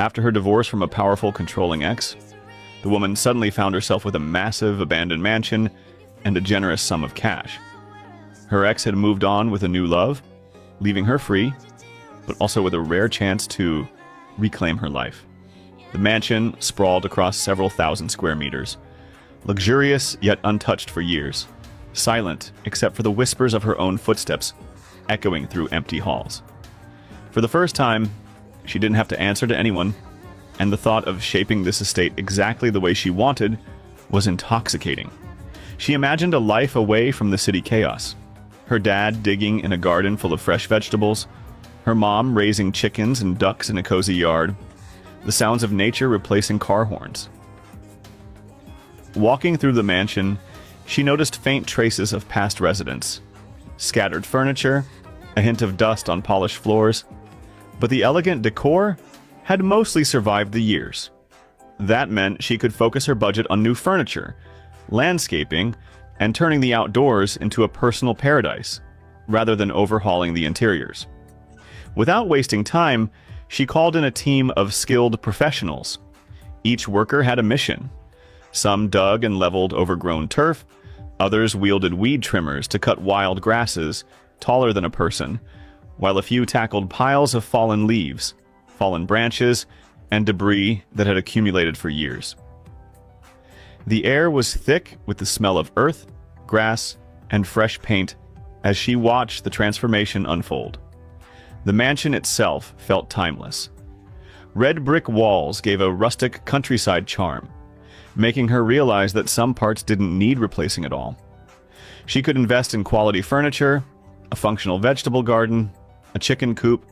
After her divorce from a powerful, controlling ex, the woman suddenly found herself with a massive, abandoned mansion and a generous sum of cash. Her ex had moved on with a new love, leaving her free, but also with a rare chance to reclaim her life. The mansion sprawled across several thousand square meters, luxurious yet untouched for years, silent except for the whispers of her own footsteps echoing through empty halls. For the first time, she didn't have to answer to anyone, and the thought of shaping this estate exactly the way she wanted was intoxicating. She imagined a life away from the city chaos. Her dad digging in a garden full of fresh vegetables, her mom raising chickens and ducks in a cozy yard, the sounds of nature replacing car horns. Walking through the mansion, she noticed faint traces of past residents, scattered furniture, a hint of dust on polished floors, but the elegant decor had mostly survived the years. That meant she could focus her budget on new furniture, landscaping, and turning the outdoors into a personal paradise, rather than overhauling the interiors. Without wasting time, she called in a team of skilled professionals. Each worker had a mission. Some dug and leveled overgrown turf, others wielded weed trimmers to cut wild grasses taller than a person, while a few tackled piles of fallen leaves, fallen branches, and debris that had accumulated for years. The air was thick with the smell of earth, grass, and fresh paint as she watched the transformation unfold. The mansion itself felt timeless. Red brick walls gave a rustic countryside charm, making her realize that some parts didn't need replacing at all. She could invest in quality furniture, a functional vegetable garden, a chicken coop,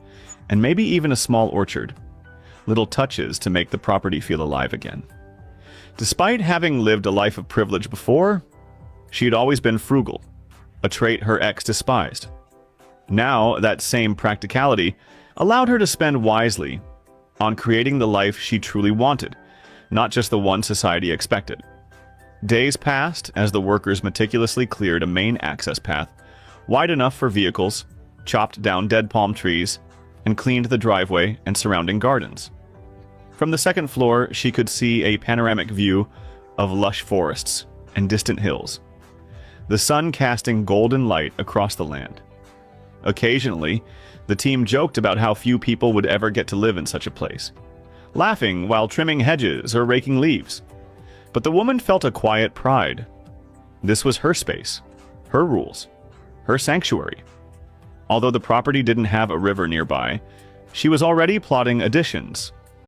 and maybe even a small orchard. Little touches to make the property feel alive again. Despite having lived a life of privilege before, she had always been frugal, a trait her ex despised. Now, that same practicality allowed her to spend wisely on creating the life she truly wanted, not just the one society expected. Days passed as the workers meticulously cleared a main access path, wide enough for vehicles, chopped down dead palm trees, and cleaned the driveway and surrounding gardens. From the second floor, she could see a panoramic view of lush forests and distant hills, the sun casting golden light across the land. Occasionally, the team joked about how few people would ever get to live in such a place, laughing while trimming hedges or raking leaves. But the woman felt a quiet pride. This was her space, her rules, her sanctuary. Although the property didn't have a river nearby, she was already plotting additions,